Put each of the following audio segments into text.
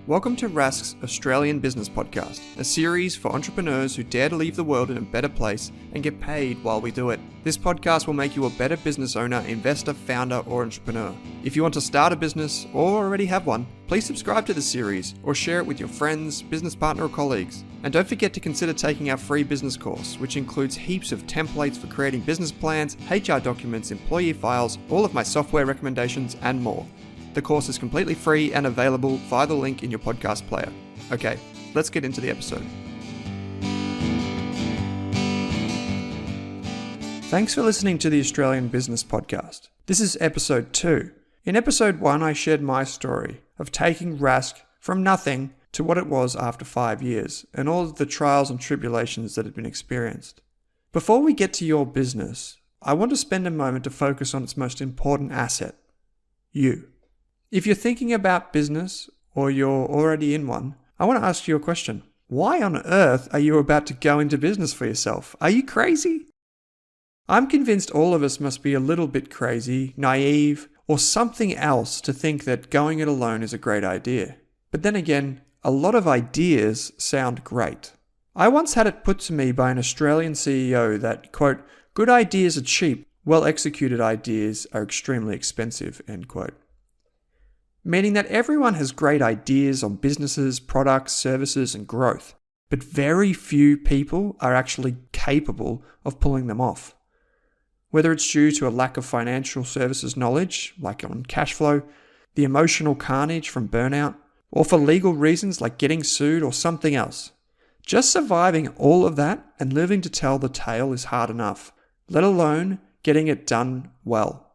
Welcome to Rask's Australian Business Podcast, a series for entrepreneurs who dare to leave the world in a better place and get paid while we do it. This podcast will make you a better business owner, investor, founder, or entrepreneur. If you want to start a business or already have one, please subscribe to the series or share it with your friends, business partner, or colleagues. And don't forget to consider taking our free business course, which includes heaps of templates for creating business plans, HR documents, employee files, all of my software recommendations, and more. The course is completely free and available via the link in your podcast player. Okay, let's get into the episode. Thanks for listening to the Australian Business Podcast. This is episode 2. In episode 1, I shared my story of taking Rask from nothing to what it was after 5 years and all of the trials and tribulations that had been experienced. Before we get to your business, I want to spend a moment to focus on its most important asset, you. If you're thinking about business or you're already in one, I want to ask you a question. Why on earth are you about to go into business for yourself? Are you crazy? I'm convinced all of us must be a little bit crazy, naive, or something else to think that going it alone is a great idea. But then again, a lot of ideas sound great. I once had it put to me by an Australian CEO that, quote, good ideas are cheap, well-executed ideas are extremely expensive, end quote. Meaning that everyone has great ideas on businesses, products, services, and growth, but very few people are actually capable of pulling them off. Whether it's due to a lack of financial services knowledge, like on cash flow, the emotional carnage from burnout, or for legal reasons like getting sued or something else. Just surviving all of that and living to tell the tale is hard enough, let alone getting it done well.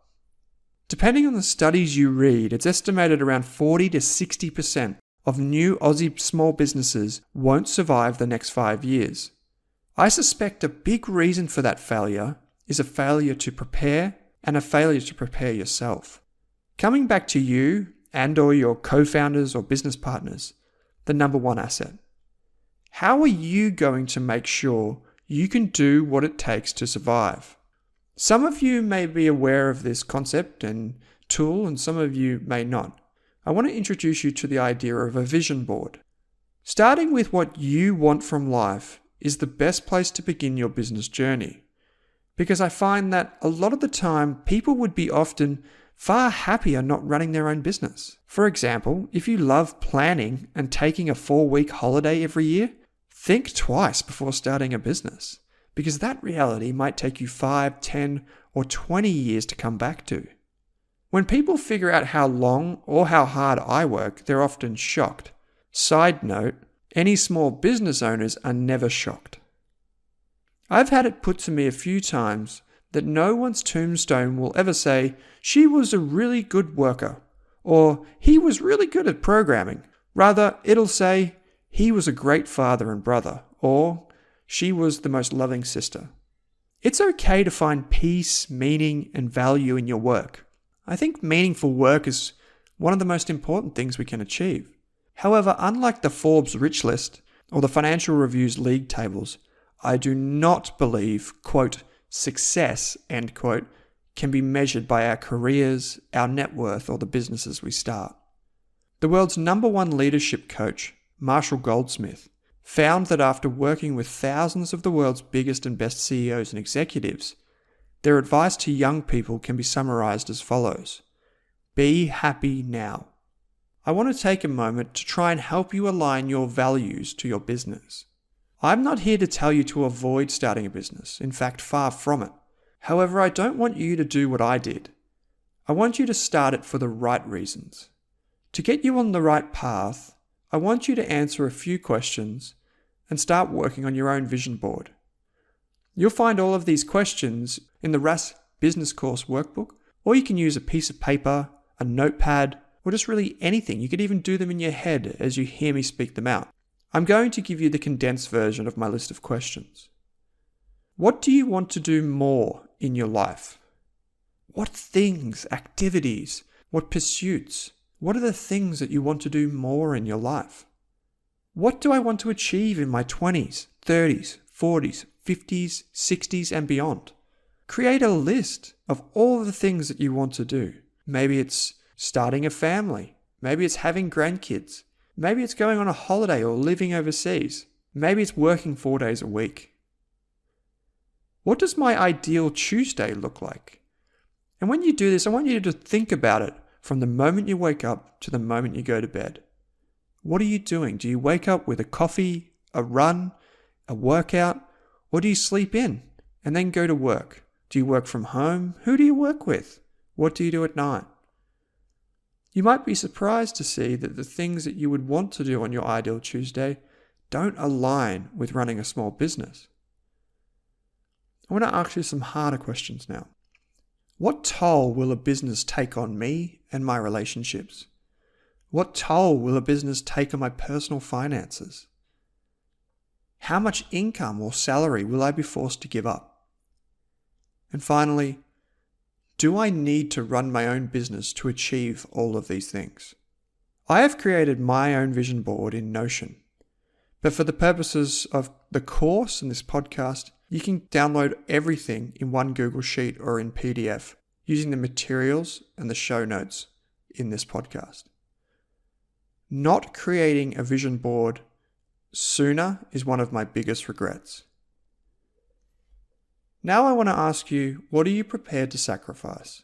Depending on the studies you read, it's estimated around 40 to 60% of new Aussie small businesses won't survive the next 5 years. I suspect a big reason for that failure is a failure to prepare and a failure to prepare yourself. Coming back to you and or your co-founders or business partners, the number one asset. How are you going to make sure you can do what it takes to survive? Some of you may be aware of this concept and tool, and some of you may not. I want to introduce you to the idea of a vision board. Starting with what you want from life is the best place to begin your business journey, because I find that a lot of the time people would be often far happier not running their own business. For example, if you love planning and taking a 4-week holiday every year, think twice before starting a business. Because that reality might take you 5, 10, or 20 years to come back to. When people figure out how long or how hard I work, they're often shocked. Side note, any small business owners are never shocked. I've had it put to me a few times that no one's tombstone will ever say, she was a really good worker, or he was really good at programming. Rather, it'll say, he was a great father and brother, or she was the most loving sister. It's okay to find peace, meaning, and value in your work. I think meaningful work is one of the most important things we can achieve. However, unlike the Forbes Rich List or the Financial Review's league tables, I do not believe, quote, success, end quote, can be measured by our careers, our net worth, or the businesses we start. The world's number one leadership coach, Marshall Goldsmith, found that after working with thousands of the world's biggest and best CEOs and executives, their advice to young people can be summarized as follows. Be happy now. I want to take a moment to try and help you align your values to your business. I'm not here to tell you to avoid starting a business, in fact, far from it. However, I don't want you to do what I did. I want you to start it for the right reasons. To get you on the right path, I want you to answer a few questions and start working on your own vision board. You'll find all of these questions in the Rask Business Course workbook, or you can use a piece of paper, a notepad, or just really anything. You could even do them in your head as you hear me speak them out. I'm going to give you the condensed version of my list of questions. What do you want to do more in your life? What things, activities, what pursuits? What are the things that you want to do more in your life? What do I want to achieve in my 20s, 30s, 40s, 50s, 60s, and beyond? Create a list of all the things that you want to do. Maybe it's starting a family. Maybe it's having grandkids. Maybe it's going on a holiday or living overseas. Maybe it's working 4 days a week. What does my ideal Tuesday look like? And when you do this, I want you to think about it from the moment you wake up to the moment you go to bed. What are you doing? Do you wake up with a coffee, a run, a workout, or do you sleep in and then go to work? Do you work from home? Who do you work with? What do you do at night? You might be surprised to see that the things that you would want to do on your ideal Tuesday don't align with running a small business. I want to ask you some harder questions now. What toll will a business take on me and my relationships? What toll will a business take on my personal finances? How much income or salary will I be forced to give up? And finally, do I need to run my own business to achieve all of these things? I have created my own vision board in Notion, but for the purposes of the course and this podcast, you can download everything in one Google Sheet or in PDF using the materials and the show notes in this podcast. Not creating a vision board sooner is one of my biggest regrets. Now I want to ask you, what are you prepared to sacrifice?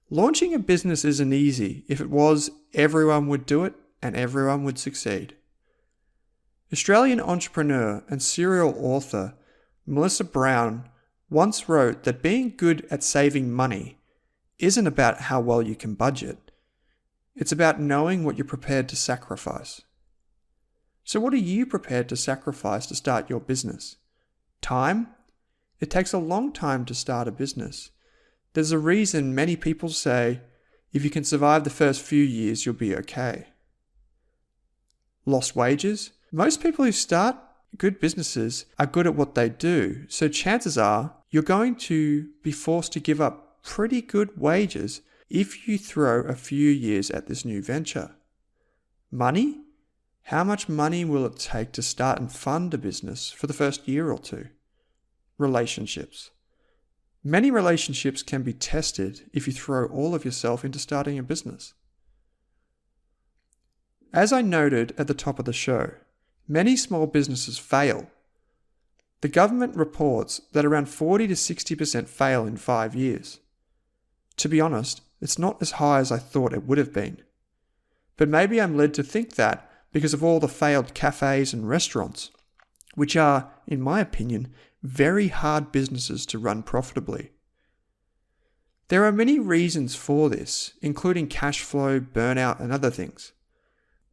Launching a business isn't easy. If it was, everyone would do it and everyone would succeed. Australian entrepreneur and serial author Melissa Browne once wrote that being good at saving money isn't about how well you can budget. It's about knowing what you're prepared to sacrifice. So what are you prepared to sacrifice to start your business? Time? It takes a long time to start a business. There's a reason many people say, if you can survive the first few years, you'll be okay. Lost wages? Most people who start good businesses are good at what they do, so chances are you're going to be forced to give up pretty good wages if you throw a few years at this new venture. Money? How much money will it take to start and fund a business for the first year or two? Relationships. Many relationships can be tested if you throw all of yourself into starting a business. As I noted at the top of the show, many small businesses fail. The government reports that around 40 to 60% fail in 5 years. To be honest, it's not as high as I thought it would have been. But maybe I'm led to think that because of all the failed cafes and restaurants, which are, in my opinion, very hard businesses to run profitably. There are many reasons for this, including cash flow, burnout, and other things.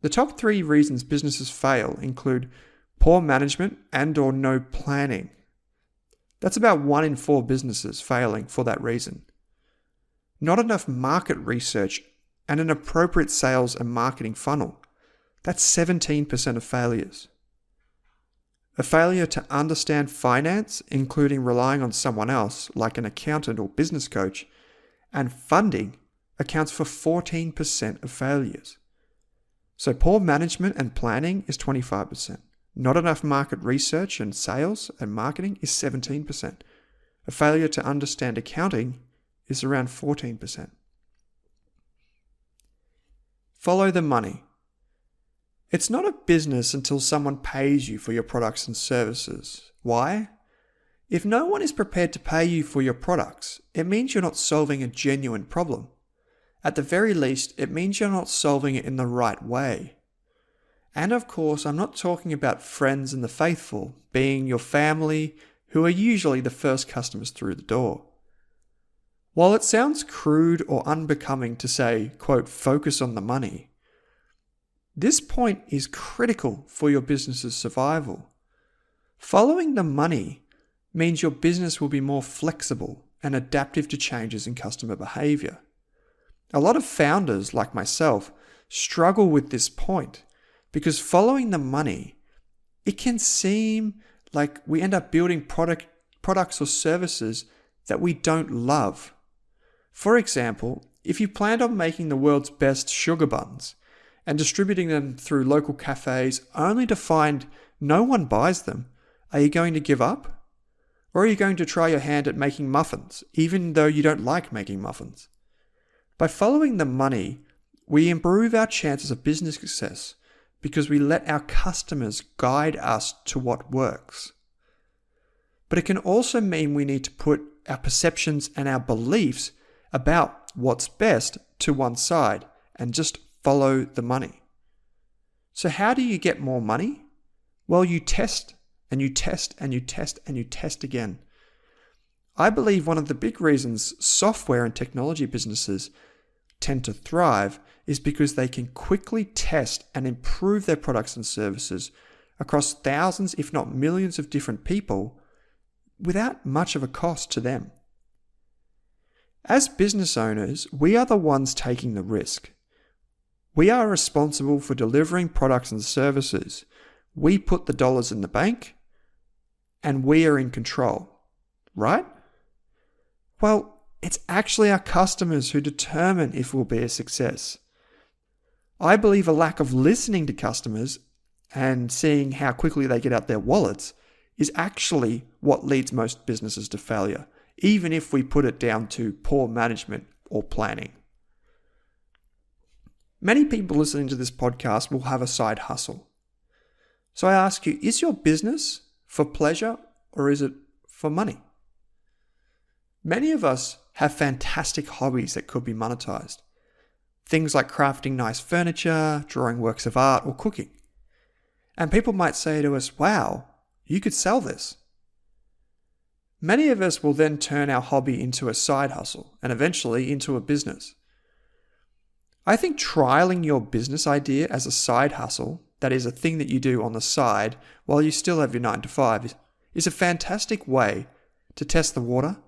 The top 3 reasons businesses fail include poor management and/or no planning. That's about 1 in 4 businesses failing for that reason. Not enough market research and an appropriate sales and marketing funnel. That's 17% of failures. A failure to understand finance, including relying on someone else, like an accountant or business coach, and funding accounts for 14% of failures. So poor management and planning is 25%. Not enough market research and sales and marketing is 17%. A failure to understand accounting is around 14%. Follow the money. It's not a business until someone pays you for your products and services. Why? If no one is prepared to pay you for your products, it means you're not solving a genuine problem. At the very least, it means you're not solving it in the right way. And of course, I'm not talking about friends and the faithful, being your family, who are usually the first customers through the door. While it sounds crude or unbecoming to say, quote, focus on the money, this point is critical for your business's survival. Following the money means your business will be more flexible and adaptive to changes in customer behavior. A lot of founders, like myself, struggle with this point because following the money, it can seem like we end up building products or services that we don't love. For example, if you planned on making the world's best sugar buns and distributing them through local cafes only to find no one buys them, are you going to give up? Or are you going to try your hand at making muffins, even though you don't like making muffins? By following the money, we improve our chances of business success because we let our customers guide us to what works. But it can also mean we need to put our perceptions and our beliefs about what's best to one side and just follow the money. So how do you get more money? Well, you test and you test and you test and you test again. I believe one of the big reasons software and technology businesses tend to thrive is because they can quickly test and improve their products and services across thousands, if not millions of different people without much of a cost to them. As business owners, we are the ones taking the risk. We are responsible for delivering products and services. We put the dollars in the bank and we are in control, right? Well, it's actually our customers who determine if we'll be a success. I believe a lack of listening to customers and seeing how quickly they get out their wallets is actually what leads most businesses to failure, even if we put it down to poor management or planning. Many people listening to this podcast will have a side hustle. So I ask you, is your business for pleasure or is it for money? Many of us have fantastic hobbies that could be monetized. Things like crafting nice furniture, drawing works of art, or cooking. And people might say to us, wow, you could sell this. Many of us will then turn our hobby into a side hustle and eventually into a business. I think trialing your business idea as a side hustle, that is a thing that you do on the side while you still have your 9 to 5, is a fantastic way to test the water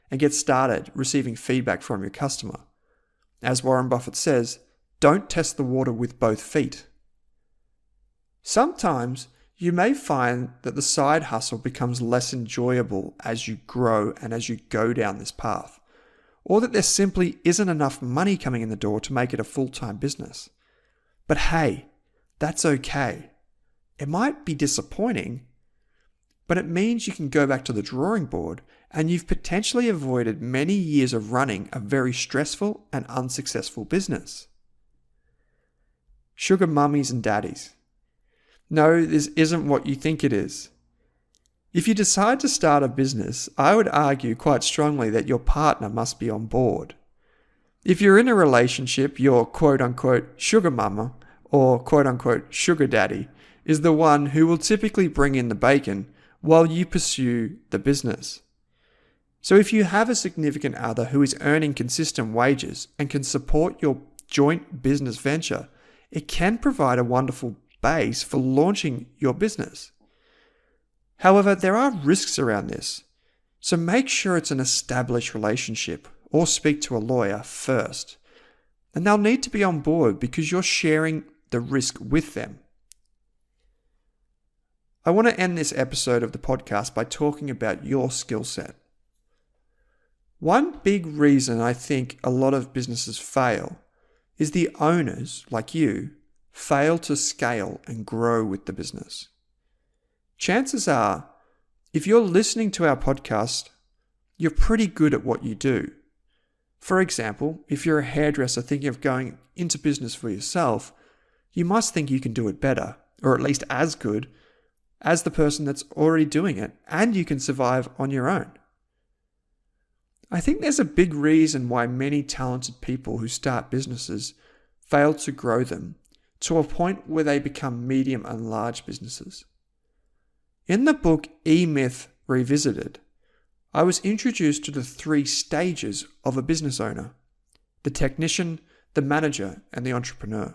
and get started receiving feedback from your customer. As Warren Buffett says, don't test the water with both feet. Sometimes you may find that the side hustle becomes less enjoyable as you grow and as you go down this path, or that there simply isn't enough money coming in the door to make it a full-time business. But hey, that's okay. It might be disappointing, but it means you can go back to the drawing board and you've potentially avoided many years of running a very stressful and unsuccessful business. Sugar mummies and daddies. No, this isn't what you think it is. If you decide to start a business, I would argue quite strongly that your partner must be on board. If you're in a relationship, your quote-unquote sugar mama or quote-unquote sugar daddy is the one who will typically bring in the bacon while you pursue the business. So if you have a significant other who is earning consistent wages and can support your joint business venture, it can provide a wonderful base for launching your business. However, there are risks around this, so make sure it's an established relationship or speak to a lawyer first. And they'll need to be on board because you're sharing the risk with them. I want to end this episode of the podcast by talking about your skill set. One big reason I think a lot of businesses fail is the owners, like you, fail to scale and grow with the business. Chances are, if you're listening to our podcast, you're pretty good at what you do. For example, if you're a hairdresser thinking of going into business for yourself, you must think you can do it better, or at least as good, as the person that's already doing it, and you can survive on your own. I think there's a big reason why many talented people who start businesses fail to grow them to a point where they become medium and large businesses. In the book E-Myth Revisited, I was introduced to the 3 stages of a business owner: the technician, the manager, and the entrepreneur.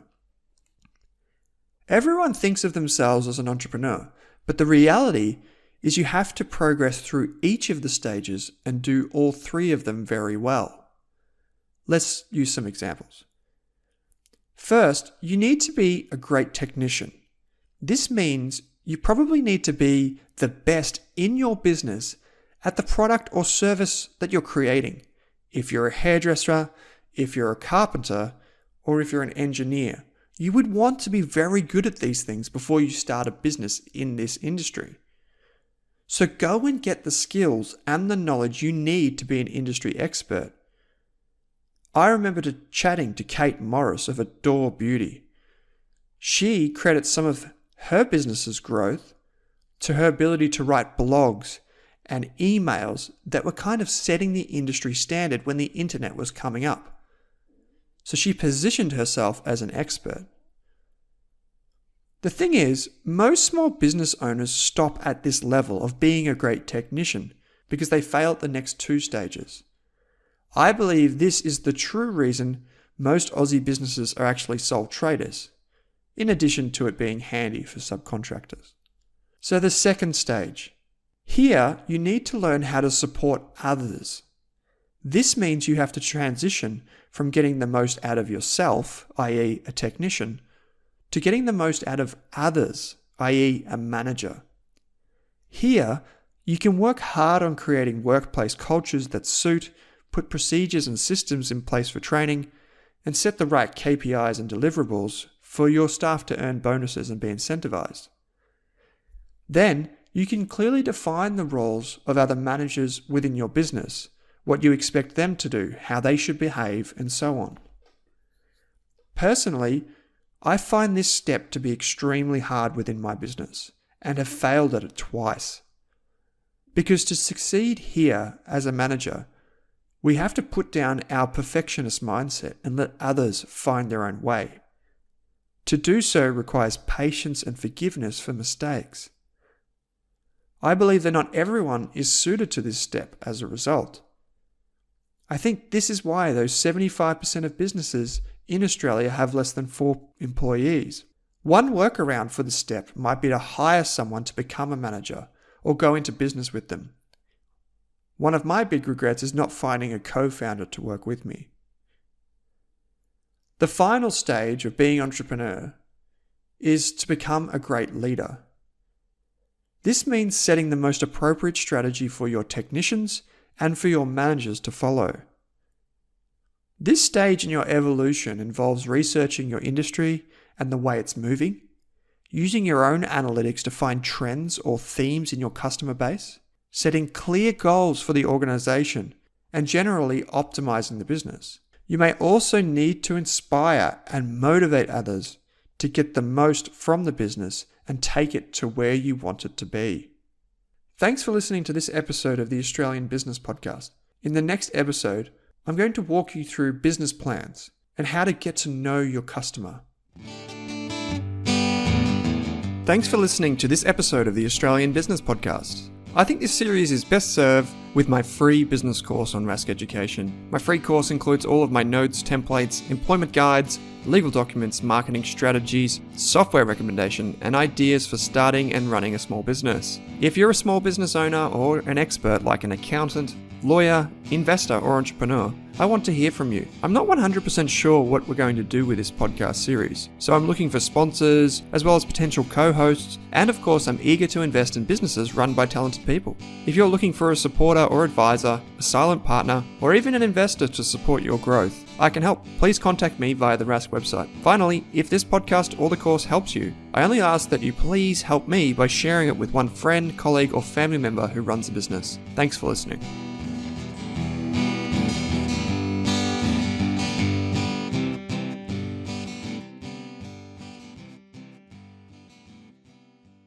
Everyone thinks of themselves as an entrepreneur, but the reality is you have to progress through each of the stages and do all 3 of them very well. Let's use some examples. First, you need to be a great technician. This means you probably need to be the best in your business at the product or service that you're creating. If you're a hairdresser, if you're a carpenter, or if you're an engineer, you would want to be very good at these things before you start a business in this industry. So go and get the skills and the knowledge you need to be an industry expert. I remember chatting to Kate Morris of Adore Beauty. She credits some of her business's growth to her ability to write blogs and emails that were kind of setting the industry standard when the internet was coming up. So she positioned herself as an expert. The thing is, most small business owners stop at this level of being a great technician because they fail at the next two stages. I believe this is the true reason most Aussie businesses are actually sole traders, in addition to it being handy for subcontractors. So the second stage. Here, you need to learn how to support others. This means you have to transition from getting the most out of yourself, i.e. a technician, to getting the most out of others, i.e. a manager. Here, you can work hard on creating workplace cultures that suit, put procedures and systems in place for training, and set the right KPIs and deliverables for your staff to earn bonuses and be incentivized. Then, you can clearly define the roles of other managers within your business, what you expect them to do, how they should behave, and so on. Personally, I find this step to be extremely hard within my business and have failed at it twice. Because to succeed here as a manager, we have to put down our perfectionist mindset and let others find their own way. To do so requires patience and forgiveness for mistakes. I believe that not everyone is suited to this step as a result. I think this is why those 75% of businesses in Australia have less than 4 employees. One workaround for this step might be to hire someone to become a manager or go into business with them. One of my big regrets is not finding a co-founder to work with me. The final stage of being an entrepreneur is to become a great leader. This means setting the most appropriate strategy for your technicians and for your managers to follow. This stage in your evolution involves researching your industry and the way it's moving, using your own analytics to find trends or themes in your customer base, setting clear goals for the organization, and generally optimizing the business. You may also need to inspire and motivate others to get the most from the business and take it to where you want it to be. Thanks for listening to this episode of the Australian Business Podcast. In the next episode, I'm going to walk you through business plans and how to get to know your customer. Thanks for listening to this episode of the Australian Business Podcast. I think this series is best served with my free business course on Rask Education. My free course includes all of my notes, templates, employment guides, legal documents, marketing strategies, software recommendation, and ideas for starting and running a small business. If you're a small business owner or an expert like an accountant, lawyer, investor, or entrepreneur, I want to hear from you. I'm not 100% sure what we're going to do with this podcast series, so I'm looking for sponsors, as well as potential co-hosts, and of course I'm eager to invest in businesses run by talented people. If you're looking for a supporter or advisor, a silent partner, or even an investor to support your growth, I can help. Please contact me via the Rask website. Finally, if this podcast or the course helps you, I only ask that you please help me by sharing it with one friend, colleague, or family member who runs a business. Thanks for listening.